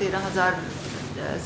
13,000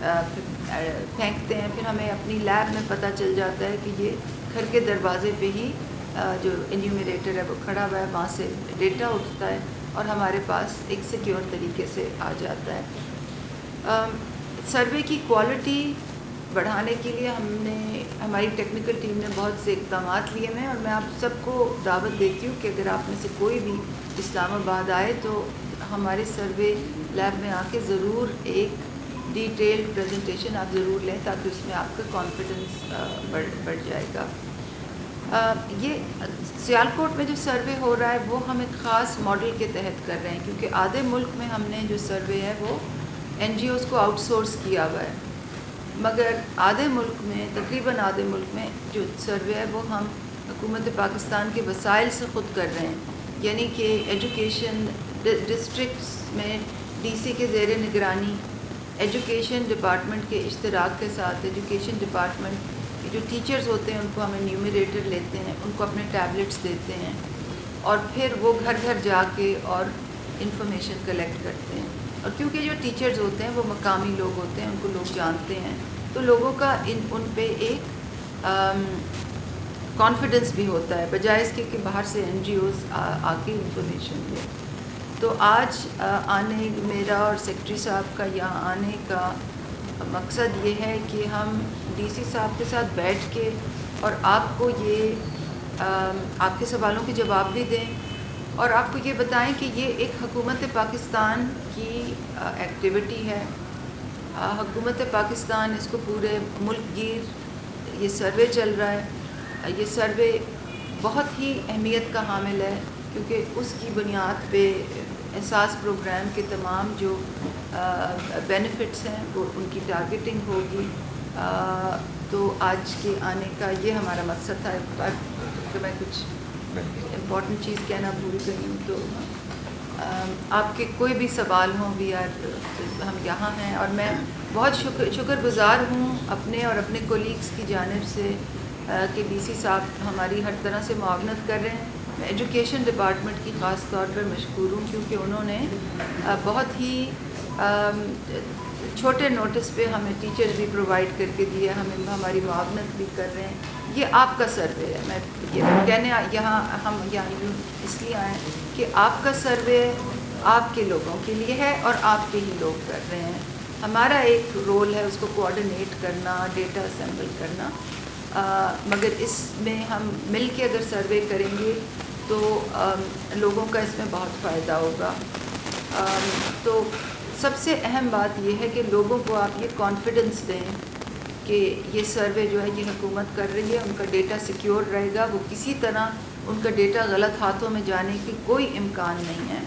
پھینکتے ہیں، پھر ہمیں اپنی لیب میں پتہ چل جاتا ہے کہ یہ گھر کے دروازے پہ ہی جو انیومریٹر ہے وہ کھڑا ہوا ہے، وہاں سے ڈیٹا اٹھتا ہے اور ہمارے پاس ایک سیکیور طریقے سے آ جاتا ہے۔ سروے کی کوالٹی بڑھانے کے لیے ہماری ٹیکنیکل ٹیم نے بہت سے اقدامات لیے ہیں، اور میں آپ سب کو دعوت دیتی ہوں کہ اگر آپ میں سے کوئی بھی اسلام آباد آئے تو ہمارے سروے لیب میں آ کے ضرور ایک ڈیٹیلڈ پریزنٹیشن آپ ضرور لیں، تاکہ اس میں آپ کا کانفیڈنس بڑھ جائے گا۔ یہ سیالکوٹ میں جو سروے ہو رہا ہے وہ ہم ایک خاص ماڈل کے تحت کر رہے ہیں، کیونکہ آدھے ملک میں ہم نے جو سروے ہے وہ NGOs کو آؤٹ سورس کیا ہوا ہے، مگر آدھے ملک میں، تقریباً آدھے ملک میں جو سروے ہے وہ ہم حکومت پاکستان کے وسائل سے خود کر رہے ہیں، یعنی کہ ایجوکیشن ڈسٹرکٹس میں DC کے زیر نگرانی، ایجوکیشن ڈپارٹمنٹ کے اشتراک کے ساتھ، ایجوکیشن ڈپارٹمنٹ کے جو ٹیچرز ہوتے ہیں ان کو ہم انیومریٹر لیتے ہیں، ان کو اپنے ٹیبلٹس دیتے ہیں، اور پھر وہ گھر گھر جا کے اور انفارمیشن کلیکٹ کرتے ہیں۔ اور کیونکہ جو ٹیچرز ہوتے ہیں وہ مقامی لوگ ہوتے ہیں، ان کو لوگ جانتے ہیں، تو لوگوں کا ان پہ ایک کانفیڈنس بھی ہوتا ہے، بجائے اس کے کہ باہر سے NGOs آ کے انفارمیشن دیں۔ تو آج میرا اور سیکرٹری صاحب کا یہاں آنے کا مقصد یہ ہے کہ ہم DC صاحب کے ساتھ بیٹھ کے اور آپ کو یہ آپ کے سوالوں کے جواب بھی دیں، اور آپ کو یہ بتائیں کہ یہ ایک حکومت پاکستان کی ایکٹیویٹی ہے۔ حکومت پاکستان اس کو پورے ملک گیر یہ سروے چل رہا ہے۔ یہ سروے بہت ہی اہمیت کا حامل ہے، کیونکہ اس کی بنیاد پہ احساس پروگرام کے تمام جو بینیفٹس ہیں وہ ان کی ٹارگیٹنگ ہوگی۔ تو آج کے آنے کا یہ ہمارا مقصد تھا۔ کہ میں کچھ امپورٹنٹ چیز کہنا بھول گئی ہوں، تو آپ کے کوئی بھی سوال ہوں بھی، ہم یہاں ہیں، اور میں بہت شکر گزار ہوں اپنے اور اپنے کولیگس کی جانب سے کہ DC صاحب ہماری ہر طرح سے معاونت کر رہے ہیں۔ میں ایجوکیشن ڈپارٹمنٹ کی خاص طور پر مشکور ہوں، کیونکہ انہوں نے بہت ہی چھوٹے نوٹس پہ ہمیں ٹیچرز بھی پرووائڈ کر کے دیے، ہماری معاونت بھی کر رہے ہیں۔ یہ آپ کا سروے ہے، میں یہ کہنے ہم یہاں اس لیے آئے ہیں کہ آپ کا سروے آپ کے لوگوں کے لیے ہے اور آپ کے ہی لوگ کر رہے ہیں۔ ہمارا ایک رول ہے اس کو کوآرڈینیٹ کرنا، ڈیٹا اسمبل کرنا، مگر اس میں ہم مل کے اگر سروے کریں گے تو لوگوں کا اس میں بہت فائدہ ہوگا۔ تو سب سے اہم بات یہ ہے کہ لوگوں کو آپ یہ کانفیڈنس دیں کہ یہ سروے جو ہے یہ حکومت کر رہی ہے، ان کا ڈیٹا سیکیور رہے گا، وہ کسی طرح ان کا ڈیٹا غلط ہاتھوں میں جانے کی کوئی امکان نہیں ہے،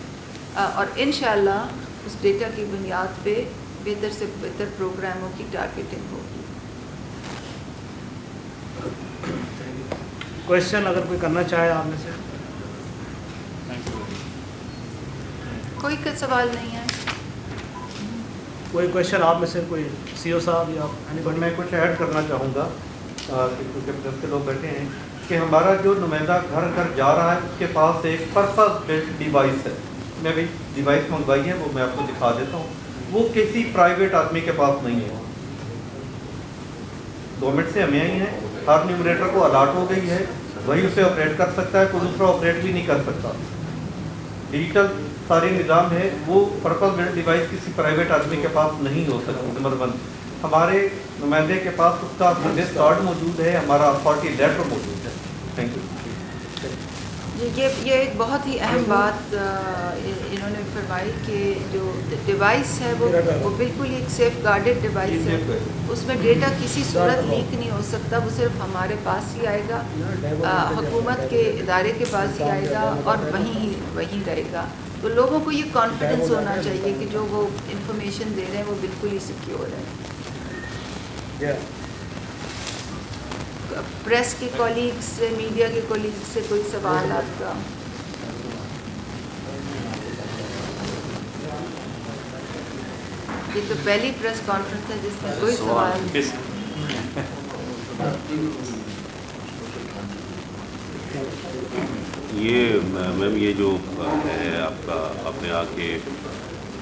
اور انشاءاللہ اس ڈیٹا کی بنیاد پہ بہتر سے بہتر پروگراموں کی ٹارگیٹنگ ہوگی۔ کوشچن اگر کوئی کرنا چاہے آپ میں سے؟ کوئی سوال نہیں ہے؟ کوئی کوشچن آپ میں سے، کوئی CO صاحب یا میں کچھ ایڈ کرنا چاہوں گا کہ کیونکہ پریس کے لوگ بیٹھے ہیں، کہ ہمارا جو نمائندہ گھر گھر جا رہا ہے اس کے پاس ایک پرپز بلٹ ڈیوائس ہے۔ میں بھی ڈیوائس منگوائی ہے، وہ میں آپ کو دکھا دیتا ہوں۔ وہ کسی پرائیویٹ آدمی کے پاس نہیں ہے، گورنمنٹ سے ہمیں آئی ہے، ہر نیومریٹر کو الاٹ ہو گئی ہے، وہی اسے آپریٹ کر سکتا ہے، کوئی دوسرا آپریٹ بھی نہیں کر سکتا۔ ڈیجیٹل سارے نظام ہے، وہ پرپز بلٹ ڈیوائس کسی پرائیویٹ آدمی کے پاس نہیں ہو سکتی۔ نمبر 1، ہمارے نمائندے کے پاس اس کا بزنس کارڈ موجود ہے، ہمارا اتھارٹی لیٹر موجود ہے۔ Thank you. یہ ایک بہت ہی اہم بات انہوں نے فرمائی کہ جو ڈیوائس ہے وہ بالکل ایک سیف گارڈڈ ڈیوائس ہے، اس میں ڈیٹا کسی صورت لیک نہیں ہو سکتا، وہ صرف ہمارے پاس ہی آئے گا، حکومت کے ادارے کے پاس ہی آئے گا اور وہیں رہے گا۔ تو لوگوں کو یہ کانفیڈنس ہونا چاہیے کہ جو وہ انفارمیشن دے رہے ہیں وہ بالکل ہی سیکیور ہے۔ پریس کے کولیگز سے، میڈیا کے کولیگز سے کوئی سوال آپ کا؟ یہ تو پہلی پریس کانفرنس ہے جس میں کوئی سوال یہ میم، یہ جو ہے آپ کا، آپ نے آ کے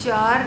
4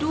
2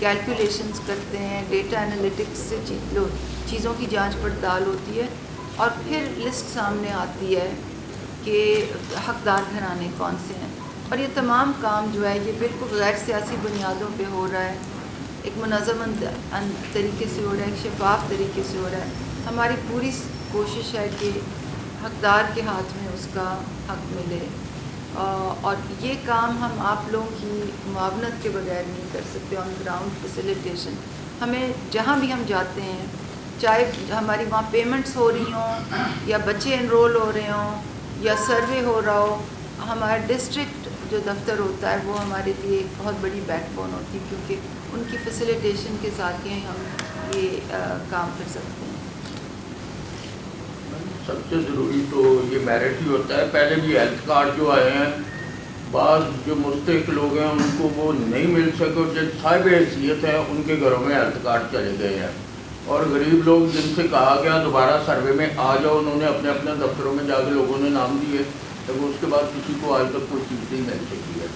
کیلکولیشنز کرتے ہیں, ڈیٹا انالیٹکس سے چیزوں کی جانچ پڑتال ہوتی ہے, اور پھر لسٹ سامنے آتی ہے کہ حقدار گھرانے کون سے ہیں. اور یہ تمام کام جو ہے یہ بالکل غیر سیاسی بنیادوں پہ ہو رہا ہے, ایک منظم طریقے سے ہو رہا ہے, ایک شفاف طریقے سے ہو رہا ہے. ہماری پوری کوشش ہے کہ حقدار کے ہاتھ میں اس کا حق ملے, اور یہ کام ہم آپ لوگوں کی معاونت کے بغیر نہیں کر سکتے. آن گراؤنڈ فیسیلیٹیشن, ہمیں جہاں بھی ہم جاتے ہیں, چاہے ہماری وہاں پیمنٹس ہو رہی ہوں یا بچے انرول ہو رہے ہوں یا سروے ہو رہا ہو, ہمارا ڈسٹرکٹ جو دفتر ہوتا ہے وہ ہمارے لیے ایک بہت بڑی بیک بون ہوتی ہے, کیونکہ ان کی فیسیلیٹیشن کے ساتھ ہی ہم یہ کام کر سکتے ہیں. سب سے ضروری تو یہ میرٹ ہی ہوتا ہے. پہلے بھی ہیلتھ کارڈ جو آئے ہیں, بعض جو مستحق لوگ ہیں ان کو وہ نہیں مل سکے, اور جو صاحب حیثیت ہیں ان کے گھروں میں ہیلتھ کارڈ چلے گئے ہیں. اور غریب لوگ جن سے کہا گیا دوبارہ سروے میں آ جاؤ, انہوں نے اپنے اپنے دفتروں میں جا کے لوگوں نے نام دیے, لیکن اس کے بعد کسی کو آج تک کوئی چیز نہیں مل سکی ہے.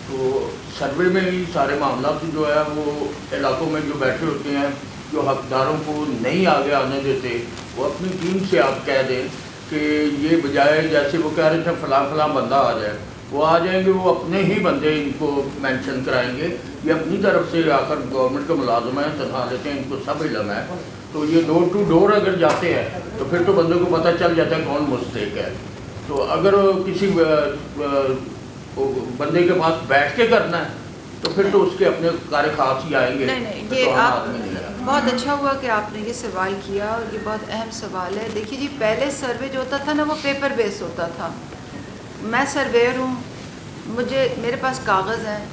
تو سروے میں ہی سارے معاملات جو ہے وہ علاقوں میں جو بیٹھے ہوتے ہیں, جو حقداروں کو نہیں آگے آنے دیتے, وہ اپنی ٹیم سے آپ کہہ دیں کہ یہ بجائے جیسے وہ کہہ رہے تھے فلاں فلاں بندہ آ جائے, وہ آ جائیں گے, وہ اپنے ہی بندے ان کو مینشن کرائیں گے. یہ اپنی طرف سے آ کر گورنمنٹ کا ملازمہ ہے, تنخواہ لیتے ہیں, ان کو سب علم ہے. تو یہ ڈور ٹو ڈور اگر جاتے ہیں تو پھر تو بندے کو پتہ چل جاتا ہے کون مستحق ہے. تو اگر کسی بندے کے پاس بیٹھ کے کرنا ہے تو پھر تو اس کے اپنے کار خاص ہی آئیں گے. نہیں, یہ آپ بہت اچھا ہوا کہ آپ نے یہ سوال کیا, اور یہ بہت اہم سوال ہے. دیکھیے جی, پہلے سروے جو ہوتا تھا نا وہ پیپر بیس ہوتا تھا. میں سرویئر ہوں, میرے پاس کاغذ ہیں,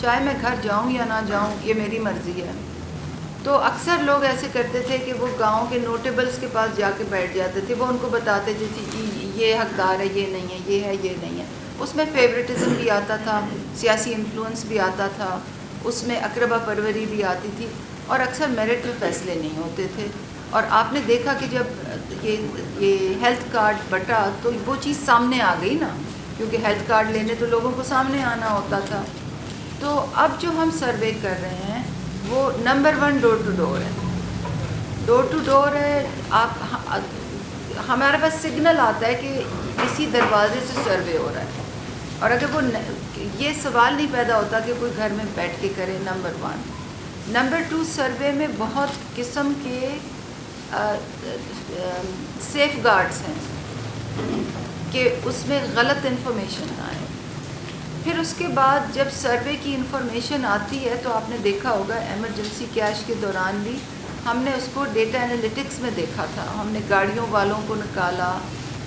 چاہے میں گھر جاؤں یا نہ جاؤں یہ میری مرضی ہے. تو اکثر لوگ ایسے کرتے تھے کہ وہ گاؤں کے نوٹیبلز کے پاس جا کے بیٹھ جاتے تھے, وہ ان کو بتاتے تھے کہ یہ حقدار ہے, یہ نہیں ہے, یہ ہے, یہ نہیں ہے. اس میں فیوریٹزم بھی آتا تھا, سیاسی انفلوئنس بھی آتا تھا, اس میں اقربا پروری بھی آتی تھی, اور اکثر میرٹ میں فیصلے نہیں ہوتے تھے. اور آپ نے دیکھا کہ جب یہ ہیلتھ کارڈ بٹا تو وہ چیز سامنے آ گئی نا, کیونکہ ہیلتھ کارڈ لینے تو لوگوں کو سامنے آنا ہوتا تھا. تو اب جو ہم سروے کر رہے ہیں وہ نمبر 1 ڈور ٹو ڈور ہے. ڈور ٹو ڈور ہے, آپ ہمارے پاس سگنل آتا ہے کہ اسی دروازے سے سروے ہو رہا ہے, اور اگر وہ یہ سوال نہیں پیدا ہوتا کہ کوئی گھر میں بیٹھ کے کرے. نمبر 1. نمبر 2, سروے میں بہت قسم کے سیف گارڈز ہیں کہ اس میں غلط انفارمیشن نہ آئے. پھر اس کے بعد جب سروے کی انفارمیشن آتی ہے تو آپ نے دیکھا ہوگا ایمرجنسی کیش کے دوران بھی ہم نے اس کو ڈیٹا انالیٹکس میں دیکھا تھا. ہم نے گاڑیوں والوں کو نکالا,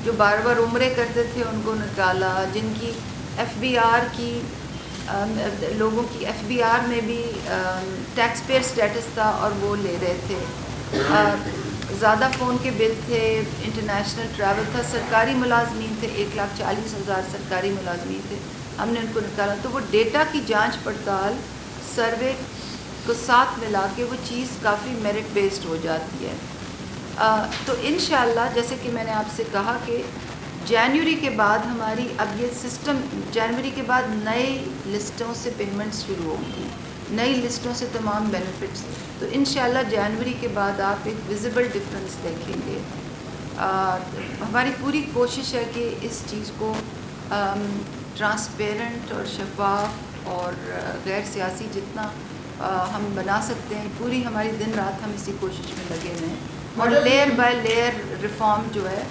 جو بار بار عمرے کرتے تھے ان کو نکالا, جن کی ایف بی آر کی لوگوں کی ایف بی آر میں بھی ٹیکس پیئر سٹیٹس تھا اور وہ لے رہے تھے. زیادہ فون کے بل تھے, انٹرنیشنل ٹریول تھا, سرکاری ملازمین تھے, 1,40,000 سرکاری ملازمین تھے, ہم نے ان کو نکالا. تو وہ ڈیٹا کی جانچ پڑتال سروے کو ساتھ ملا کے وہ چیز کافی میرٹ بیسڈ ہو جاتی ہے. تو انشاءاللہ جیسے کہ میں نے آپ سے کہا کہ جنوری کے بعد ہماری اب یہ سسٹم, جنوری کے بعد نئے لسٹوں سے پیمنٹس شروع ہوگی, نئی لسٹوں سے تمام بینیفٹس. تو انشاءاللہ جنوری کے بعد آپ ایک ویزیبل ڈفرینس دیکھیں گے. ہماری پوری کوشش ہے کہ اس چیز کو ٹرانسپیرنٹ اور شفاف اور غیر سیاسی جتنا ہم بنا سکتے ہیں, پوری ہماری دن رات ہم اسی کوشش میں لگے ہوئے ہیں, اور لیئر بائی لیئر ریفارم جو ہے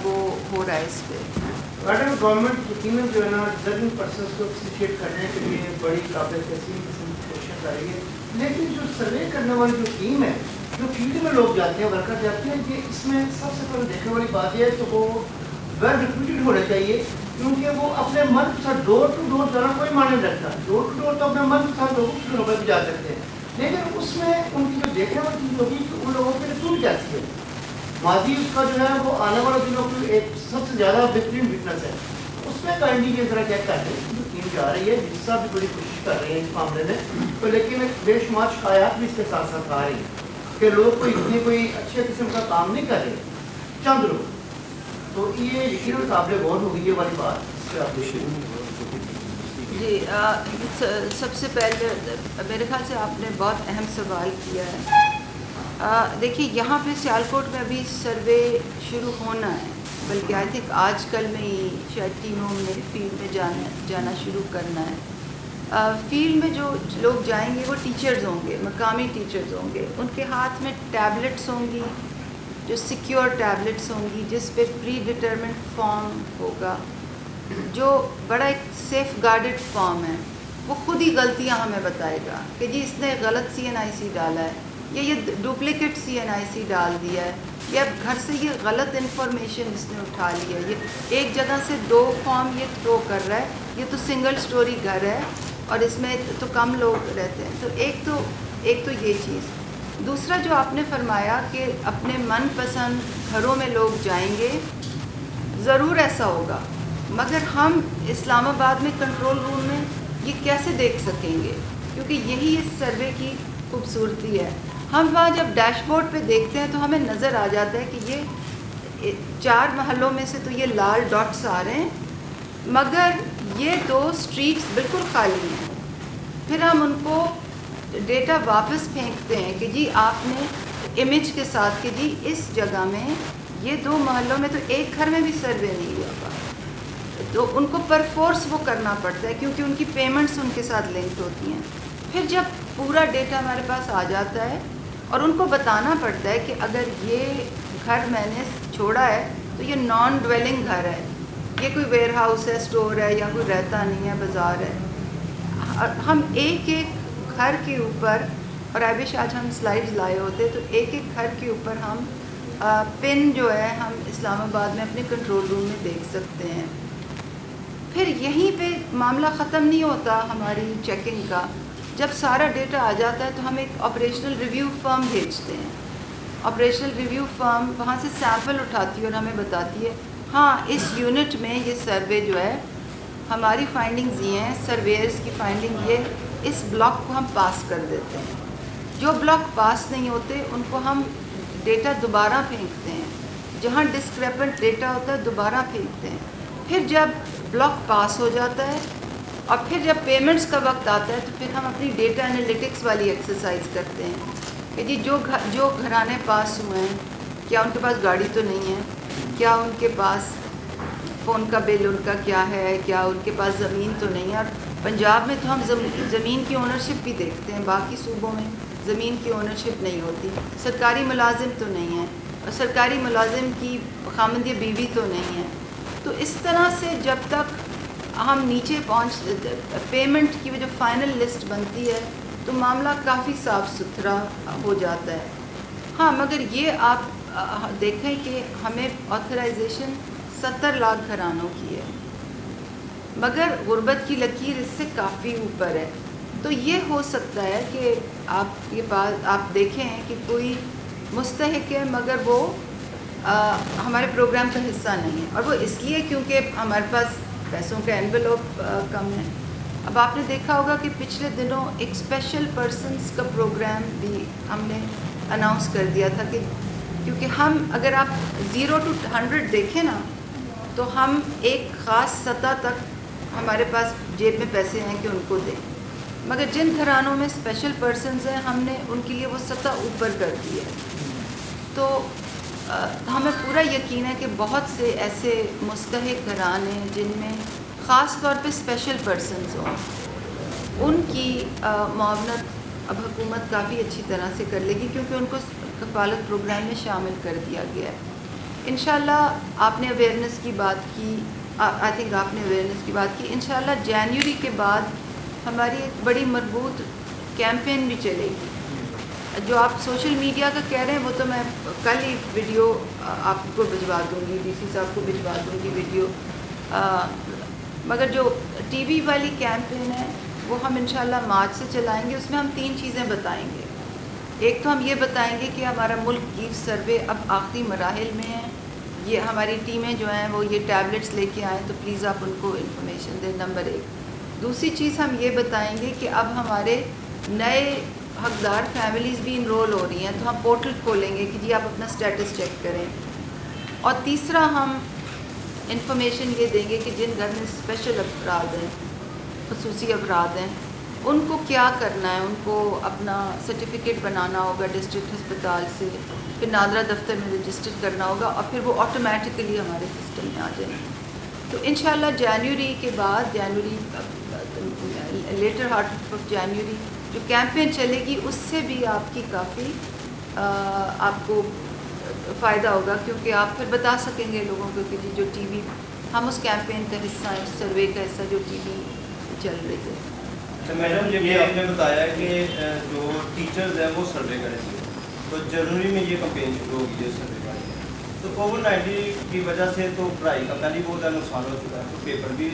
وہ ہو رہا ہے اس پہ. میڈم, گورنمنٹ یقیناً جو ہے نا ڈزرونگ پرسنس کو ایپریشیٹ کرنے کے لیے بڑی قابل تحسین قسم کی کوشش کر رہی ہے, لیکن جو سروے کرنے والی جو ٹیم ہے, جو فیلڈ میں لوگ جاتے ہیں, ورکر جاتے ہیں, کہ اس میں سب سے پہلے دیکھنے والی بات یہ ہے کہ وہ ویل ریپیوٹیڈ ہونا چاہیے, کیونکہ وہ اپنے من کے ساتھ ڈور ٹو ڈور جانا کوئی معنی نہیں رکھتا. ڈور ٹو ڈور تو اپنے من کے ساتھ لوگوں کے لوگوں بھی جا سکتے ہیں, لیکن اس میں ان کی جو دیکھنے والی چیز ہوگی کہ ان لوگوں کے لیے ٹوٹ جاتی ہے. ماضی اس کا جو ہے وہ آنے والے دنوں کی ایک سب سے زیادہ بہترین وٹنس ہے. اس میں کائنڈلی یہ ذرا چیک کر دیں, جو ٹیم جا رہی ہے جس سے بھی بڑی کوشش کر رہے ہیں اس معاملے میں, تو لیکن بے شمار شکایات بھی اس کے ساتھ ساتھ آ رہی ہیں کہ لوگ کوئی اچھے قسم کا کام نہیں کر رہے, چند لوگ. تو یہ یقیناً قابل غور ہوگی یہ والی بات. اس سے آپ جی سب سے پہلے میرے خیال سے آپ نے بہت اہم سوال کیا ہے. دیکھیے یہاں پہ سیالکوٹ میں ابھی سروے شروع ہونا ہے, بلکہ آئی تھنک آج کل میں ہی شاید ٹیموں میں فیلڈ میں جانا شروع کرنا ہے. فیلڈ میں جو لوگ جائیں گے وہ ٹیچرز ہوں گے, مقامی ٹیچرز ہوں گے. ان کے ہاتھ میں ٹیبلٹس ہوں گی جو سیکیور ٹیبلٹس ہوں گی, جس پہ پری ڈٹرمنٹ فارم ہوگا جو بڑا ایک سیف گارڈڈ فارم ہے. وہ خود ہی غلطیاں ہمیں بتائے گا کہ جی اس نے غلط CNIC ڈالا ہے, یا یہ ڈپلیکیٹ CNIC ڈال دیا ہے, یا گھر سے یہ غلط انفارمیشن اس نے اٹھا لی ہے, یہ ایک جگہ سے 2 فارم یہ تھرو کر رہا ہے, یہ تو سنگل سٹوری گھر ہے اور اس میں تو کم لوگ رہتے ہیں. تو ایک تو یہ چیز. دوسرا جو آپ نے فرمایا کہ اپنے من پسند گھروں میں لوگ جائیں گے, ضرور ایسا ہوگا, مگر ہم اسلام آباد میں کنٹرول روم میں یہ کیسے دیکھ سکیں گے؟ کیونکہ یہی اس سروے کی خوبصورتی ہے. ہم وہاں جب ڈیش بورڈ پہ دیکھتے ہیں تو ہمیں نظر آ جاتا ہے کہ یہ 4 محلوں میں سے تو یہ لال ڈاٹس آ رہے ہیں, مگر یہ 2 اسٹریٹس بالکل خالی ہیں. پھر ہم ان کو ڈیٹا واپس پھینکتے ہیں کہ جی آپ نے امیج کے ساتھ کہ جی اس جگہ میں یہ 2 محلوں میں تو ایک گھر میں بھی سروے نہیں ہوا پا. تو ان کو پر فورس وہ کرنا پڑتا ہے کیونکہ ان کی پیمنٹس ان کے ساتھ لنکڈ ہوتی ہیں. پھر جب پورا ڈیٹا ہمارے پاس آ جاتا ہے اور ان کو بتانا پڑتا ہے کہ اگر یہ گھر میں نے چھوڑا ہے تو یہ نان ڈویلنگ گھر ہے, یہ کوئی ویئر ہاؤس ہے, اسٹور ہے, یا کوئی رہتا نہیں ہے, بازار ہے. ہم ایک گھر کے اوپر, اور آئیبش آج ہم سلائیڈز لائے ہوتے تو ایک گھر کے اوپر ہم پن جو ہے ہم اسلام آباد میں اپنے کنٹرول روم میں دیکھ سکتے ہیں. پھر یہیں پہ معاملہ ختم نہیں ہوتا ہماری چیکنگ کا. جب سارا ڈیٹا آ جاتا ہے تو ہم ایک آپریشنل ریویو فرم بھیجتے ہیں. آپریشنل ریویو فرم وہاں سے سیمپل اٹھاتی ہے اور ہمیں بتاتی ہے ہاں اس یونٹ میں یہ سروے جو ہے ہماری فائنڈنگز یہ ہیں, سرویئرز کی فائنڈنگ یہ, اس بلاک کو ہم پاس کر دیتے ہیں. جو بلاک پاس نہیں ہوتے ان کو ہم ڈیٹا دوبارہ پھینکتے ہیں, جہاں ڈسکریپنٹ ڈیٹا ہوتا ہے دوبارہ پھینکتے ہیں. پھر جب بلاک پاس ہو جاتا ہے اور پھر جب پیمنٹس کا وقت آتا ہے تو پھر ہم اپنی ڈیٹا انالیٹکس والی ایکسرسائز کرتے ہیں کہ جی جو گھرانے پاس ہوئے ہیں کیا ان کے پاس گاڑی تو نہیں ہے, کیا ان کے پاس فون کا بل ان کا کیا ہے, کیا ان کے پاس زمین تو نہیں ہے. اور پنجاب میں تو ہم زمین کی اونرشپ بھی دیکھتے ہیں, باقی صوبوں میں زمین کی اونرشپ نہیں ہوتی. سرکاری ملازم تو نہیں ہے, اور سرکاری ملازم کی خامند یا بیوی تو نہیں ہے. تو اس طرح سے جب تک ہم نیچے پیمنٹ کی جو فائنل لسٹ بنتی ہے تو معاملہ کافی صاف ستھرا ہو جاتا ہے. ہاں مگر یہ آپ دیکھیں کہ ہمیں آتھرائزیشن 70 لاکھ گھرانوں کی ہے, مگر غربت کی لکیر اس سے کافی اوپر ہے. تو یہ ہو سکتا ہے کہ آپ کے پاس آپ دیکھیں کہ کوئی مستحق ہے مگر وہ ہمارے پروگرام کا حصہ نہیں ہے, اور وہ اس لیے کیونکہ ہمارے پاس پیسوں کا انویلوپ کم ہے. اب آپ نے دیکھا ہوگا کہ پچھلے دنوں ایک اسپیشل پرسنس کا پروگرام بھی ہم نے اناؤنس کر دیا تھا کہ کیونکہ ہم اگر آپ 0 to 100 دیکھیں نا تو ہم ایک خاص سطح تک ہمارے پاس جیب میں پیسے ہیں کہ ان کو دیں, مگر جن گھرانوں میں اسپیشل پرسنز ہیں ہم نے ان کے لیے وہ سطح اوپر کر دی ہے. تو ہمیں پورا یقین ہے کہ بہت سے ایسے مستحق گھرانے جن میں خاص طور پہ اسپیشل پرسنز ہوں, ان کی معاونت اب حکومت کافی اچھی طرح سے کر لے گی کیونکہ ان کو کفالت پروگرام میں شامل کر دیا گیا ہے. انشاءاللہ آپ نے اویئرنیس کی بات کی, آئی تھنک آپ نے اویئرنیس کی بات کی. انشاءاللہ جنوری کے بعد ہماری ایک بڑی مربوط کیمپین بھی چلے گی. جو آپ سوشل میڈیا کا کہہ رہے ہیں وہ تو میں کل ہی ویڈیو آپ کو بھجوا دوں گی, ڈی سی صاحب کو بھجوا دوں گی ویڈیو, مگر جو ٹی وی والی کیمپین ہے وہ ہم انشاءاللہ مارچ سے چلائیں گے. اس میں ہم 3 چیزیں بتائیں گے. ایک تو ہم یہ بتائیں گے کہ ہمارا ملک گیر سروے اب آخری مراحل میں ہے, یہ ہماری ٹیمیں جو ہیں وہ یہ ٹیبلٹس لے کے آئیں تو پلیز آپ ان کو انفارمیشن دیں, نمبر 1. دوسری چیز ہم یہ بتائیں گے کہ اب ہمارے نئے حقدار فیملیز بھی انرول ہو رہی ہیں تو ہم پورٹل کھولیں گے کہ جی آپ اپنا سٹیٹس چیک کریں. اور تیسرا ہم انفارمیشن یہ دیں گے کہ جن گھر میں اسپیشل افراد ہیں خصوصی افراد ہیں ان کو کیا کرنا ہے. ان کو اپنا سرٹیفکیٹ بنانا ہوگا ڈسٹرکٹ ہسپتال سے, پھر نادرا دفتر میں رجسٹر کرنا ہوگا اور پھر وہ آٹومیٹیکلی ہمارے سسٹم میں آ جائیں گے. تو انشاءاللہ جنوری کے بعد, لیٹر ہارٹ آف جنوری جو کیمپین چلے گی اس سے بھی آپ کی کافی آپ کو فائدہ ہوگا, کیونکہ آپ پھر بتا سکیں گے لوگوں کو کہ جو ٹی وی ہم اس کیمپین کا حصہ ہیں, اس سروے کا حصہ جو ٹی وی چل رہی ہے. اچھا میڈم, یہ آپ نے بتایا کہ جو ٹیچرز ہیں وہ سروے کریں گے, تو جنوری میں یہ کمپین شروع ہوگی ہے سروے کا. تو کووڈ-19 کی وجہ سے تو پڑھائی کا پہلے بہت زیادہ نقصان ہو چکا ہے, تو پیپر بھی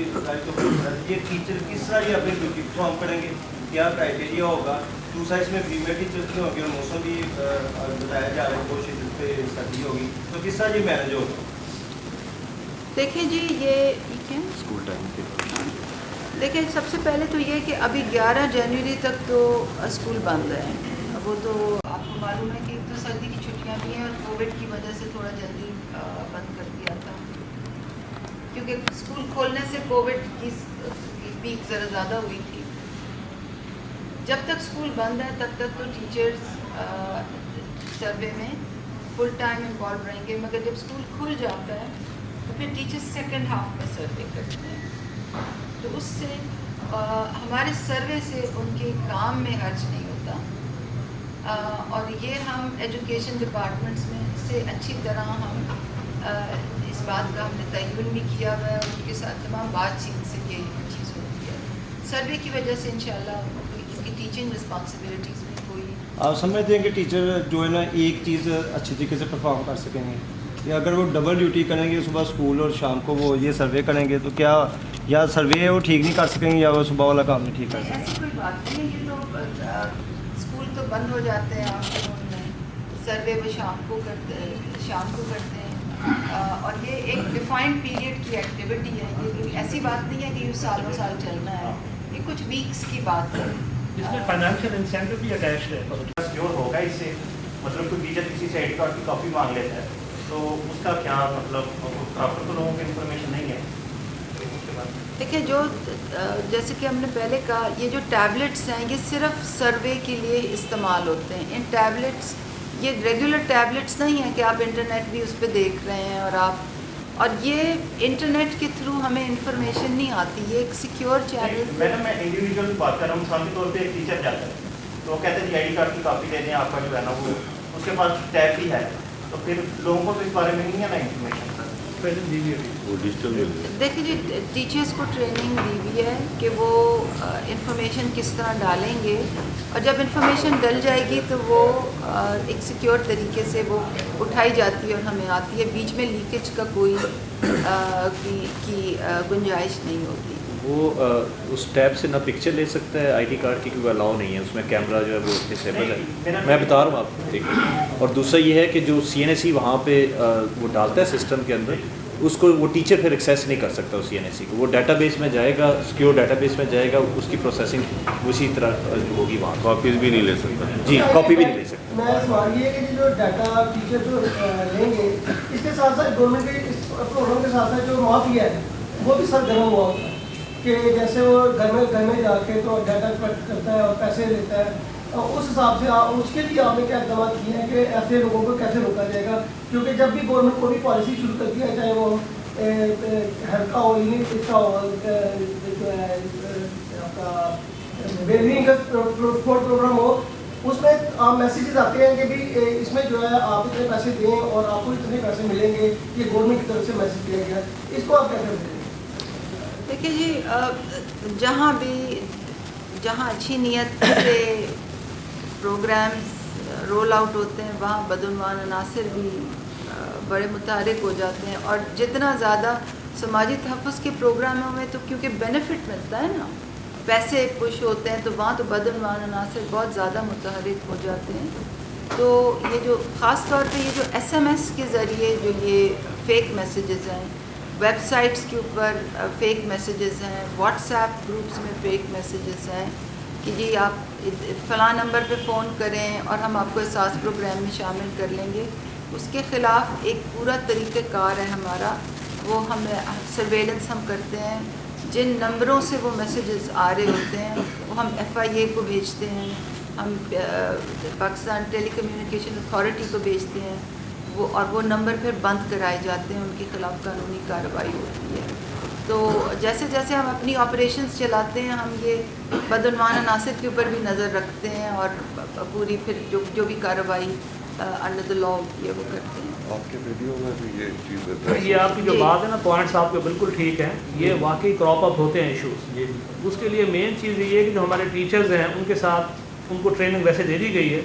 یہ ٹیچر کس طرح یہ اپنی ڈیوٹی پرفارم کریں گے, کیا کرائٹیریا ہوگا. دوسرا اس میں فیمیل ٹیچرس کی ہوگی اور موسم بھی بتایا جا رہا ہے کوشش اس پہ سردی ہوگی, تو کس طرح یہ مینیج ہوگا. دیکھیں جی یہ کیا اسکول ٹائم کے دیکھیں سب سے پہلے تو یہ کہ ابھی 11 جنوری تک تو اسکول بند ہیں. وہ تو آپ کو معلوم ہے کہ ایک تو سردی کی چھٹیاں بھی ہیں اور کووڈ کی وجہ سے تھوڑا جلدی بند کر دیا تھا, کیونکہ اسکول کھولنے سے کووڈ کی پیک ذرا زیادہ ہوئی تھی. جب تک اسکول بند ہے تب تک تو ٹیچرز سروے میں فل ٹائم انوالو رہیں گے, مگر جب اسکول کھل جاتا ہے تو پھر ٹیچرز سیکنڈ ہاف میں سروے کرتے ہیں. تو اس سے ہمارے سروے سے ان کے کام میں حرج نہیں ہوتا, اور یہ ہم ایجوکیشن ڈپارٹمنٹس میں سے اچھی طرح ہم اس بات کا ہم نے تعین بھی کیا ہوا ہے, اور ان کے ساتھ تمام بات چیت سے یہ چیز ہوتی ہے. سروے کی وجہ سے انشاءاللہ ان کی ٹیچنگ رسپانسبلٹیز میں کوئی. آپ سمجھتے ہیں کہ ٹیچر جو ہے نا ایک چیز اچھی طریقے سے پرفارم کر سکیں گے, یا اگر وہ ڈبل ڈیوٹی کریں گے, صبح اسکول اور شام کو وہ یہ سروے کریں گے, تو کیا یا سروے وہ ٹھیک نہیں کر سکیں گے یا وہ صبح والا کام نہیں ٹھیک کر سکیں گے. ایسی کوئی بات نہیں ہے, یہ تو اسکول تو بند ہو جاتے ہیں آپ کے میں, سروے وہ شام کو کرتے ہیں, اور یہ ایک ڈیفائنڈ پیریڈ کی ایکٹیویٹی ہے. یہ ایسی بات نہیں ہے کہ یہ سالوں سال چلنا ہے, یہ کچھ ویکس کی بات ہے. اس میں فائنینشیل انسینٹو بھی اٹیچڈ ہے جو ہوگا اس سے, مطلب کوئی ٹیچر کسی سے آئی ڈی کارڈ کی کاپی مانگ لیتا ہے تو اس کا کیا مطلب, پراپر تو لوگوں کو انفارمیشن نہیں ہے. دیکھیں جو جیسے کہ ہم نے پہلے کہا, یہ جو ٹیبلٹس ہیں یہ صرف سروے کے لیے استعمال ہوتے ہیں. ان ٹیبلٹس یہ ریگولر ٹیبلٹس نہیں ہیں کہ آپ انٹرنیٹ بھی اس پہ دیکھ رہے ہیں, اور یہ انٹرنیٹ کے تھرو ہمیں انفارمیشن نہیں آتی, یہ ایک سیکیور چینل. میڈم میں انڈیویجول بات کر رہا ہوں, مثال کے طور پہ ایک ٹیچر جاتا ہے تو وہ کہتے ہیں جی آئی ڈی کارڈ کی کاپی دے دیں, آپ کا جو ہے نا وہ اس کے پاس ٹیب بھی ہے, تو پھر لوگوں کو تو اس بارے میں نہیں ہے نا انفارمیشن. وہ ڈیجیٹل میں دیکھیں جی ٹیچرس کو ٹریننگ دی ہوئی ہے کہ وہ انفارمیشن کس طرح ڈالیں گے, اور جب انفارمیشن ڈل جائے گی تو وہ ایک سیکیور طریقے سے وہ اٹھائی جاتی ہے اور ہمیں آتی ہے. بیچ میں لیکیج کا کوئی گنجائش نہیں ہوتی. وہ اس ٹیب سے نہ پکچر لے سکتا ہے آئی ڈی کارڈ کی, کیونکہ الاؤ نہیں ہے اس میں, کیمرہ جو ہے وہ ڈسیبل ہے. میں بتا رہا ہوں آپ کو, دیکھیں. اور دوسرا یہ ہے کہ جو سی این ایس ای وہاں پہ وہ ڈالتا ہے سسٹم کے اندر, اس کو وہ ٹیچر پھر ایکسیس نہیں کر سکتا سی این ایس ای کو. وہ ڈیٹا بیس میں جائے گا, سیکیور ڈیٹا بیس میں جائے گا, اس کی پروسیسنگ اسی طرح ہوگی وہاں. کاپیز بھی نہیں لے سکتا. جی کاپی بھی نہیں لے سکتا. میں سوال یہ ہے کہ جو ڈاٹا ٹیچر جو لیں گے, اس کے ساتھ ساتھ گورنمنٹ کے اس پروگرام کے ساتھ ساتھ جو مافیا ہے وہ بھی سرگرم ہوا ہوتا ہے کہ جیسے وہ گھر میں جا کے تو ڈاٹا کٹ کرتا ہے اور پیسے لیتا ہے. اس حساب سے اس کے لیے آپ نے کیا اقدامات کیے ہیں کہ ایسے لوگوں کو کیسے روکا جائے گا, کیونکہ جب بھی گورنمنٹ کوئی بھی پالیسی شروع کرتی ہے, چاہے وہ ہیلتھ کا ہو, اس کا ہو, جو ہے آپ کا ویلبینگ کا پروگرام ہو, اس میں آپ میسیجز آتے ہیں کہ بھی اس میں جو ہے آپ اتنے پیسے دیں اور آپ کو اتنے پیسے ملیں گے, یہ گورنمنٹ کی طرف سے میسیج دیا گیا. اس کو آپ کیسے دیں گے؟ دیکھیں جی جہاں اچھی نیت سے پروگرامز رول آؤٹ ہوتے ہیں وہاں بدعنوان عناصر بھی بڑے متحرک ہو جاتے ہیں, اور جتنا زیادہ سماجی تحفظ کے پروگراموں میں تو کیونکہ بینیفٹ ملتا ہے نا, پیسے پش ہوتے ہیں, تو وہاں تو بدعنوان عناصر بہت زیادہ متحرک ہو جاتے ہیں. تو یہ جو خاص طور پہ یہ جو ایس ایم ایس کے ذریعے جو یہ فیک میسیجز ہیں, ویب سائٹس کے اوپر فیک میسیجز ہیں, واٹس ایپ گروپس میں فیک میسیجز ہیں کہ جی آپ فلاں نمبر پہ فون کریں اور ہم آپ کو احساس پروگرام میں شامل کر لیں گے, اس کے خلاف ایک پورا طریقہ کار ہے ہمارا. وہ ہم سرویلنس ہم کرتے ہیں, جن نمبروں سے وہ میسیجز آ رہے ہوتے ہیں وہ ہم FIA کو بھیجتے ہیں, ہم پاکستان ٹیلی کمیونیکیشن اتھارٹی کو بھیجتے ہیں, وہ نمبر پھر بند کرائے جاتے ہیں, ان کے خلاف قانونی کارروائی ہوتی ہے. تو جیسے جیسے ہم اپنی آپریشنز چلاتے ہیں ہم یہ بدعنوان عناصر کے اوپر بھی نظر رکھتے ہیں اور پوری پھر جو بھی کارروائی انڈر دا لا ہوتی ہے وہ کرتے ہیں. آپ کے ویڈیو میں بھی یہ چیز یہ آپ کی جو بات ہے نا پوائنٹس آپ کے بالکل ٹھیک ہیں, یہ واقعی کراپ اپ ہوتے ہیں ایشوز. اس کے لیے مین چیز یہ ہے کہ جو ہمارے ٹیچرز ہیں ان کے ساتھ ان کو ٹریننگ ویسے دے دی گئی ہے,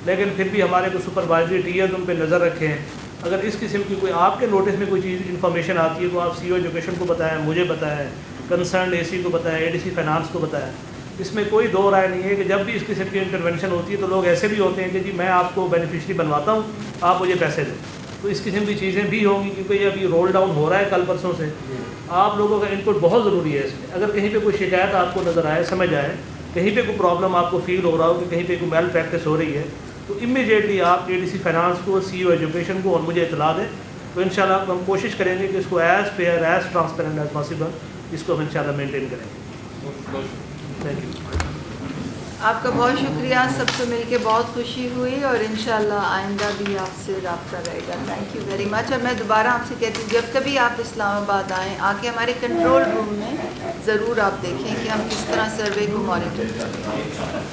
لیکن پھر بھی ہمارے کو سپروائزری ٹیئرز ان پہ نظر رکھیں. اگر اس قسم کی کوئی آپ کے نوٹس میں کوئی چیز انفارمیشن آتی ہے تو آپ CO ایجوکیشن کو بتائیں, مجھے بتائیں, کنسرنڈ AC کو بتائیں, ADC فائنانس کو بتائیں. اس میں کوئی دو رائے نہیں ہے کہ جب بھی اس قسم کی انٹرونشن ہوتی ہے تو لوگ ایسے بھی ہوتے ہیں کہ جی میں آپ کو بینیفیشری بنواتا ہوں, آپ مجھے پیسے دیں. تو اس قسم کی چیزیں بھی ہوں گی کیونکہ یہ ابھی رول ڈاؤن ہو رہا ہے کل پرسوں سے. آپ لوگوں کا انپٹ بہت ضروری ہے اس میں. اگر کہیں پہ کوئی شکایت آپ کو نظر آئے, سمجھ آئے, کہیں پہ کوئی پرابلم آپ کو فیل ہو رہا ہو کہ کہیں پہ کوئی میل پریکٹس ہو رہی ہے تو امیڈیٹلی آپ ADC فائنانس کو, CO ایجوکیشن کو اور مجھے اطلاع دیں. تو انشاءاللہ ہم کوشش کریں گے کہ اس کو as fair as transparent as possible اس کو ہم انشاءاللہ مینٹین کریں گے. Thank you. آپ کا بہت شکریہ, سب سے مل کے بہت خوشی ہوئی اور انشاءاللہ آئندہ بھی آپ سے رابطہ رہے گا. Thank you very much. اور میں دوبارہ آپ سے کہتی ہوں جب کبھی آپ اسلام آباد آئیں آ کے ہمارے کنٹرول روم میں ضرور آپ دیکھیں کہ ہم کس طرح سروے کو مانیٹر کریں.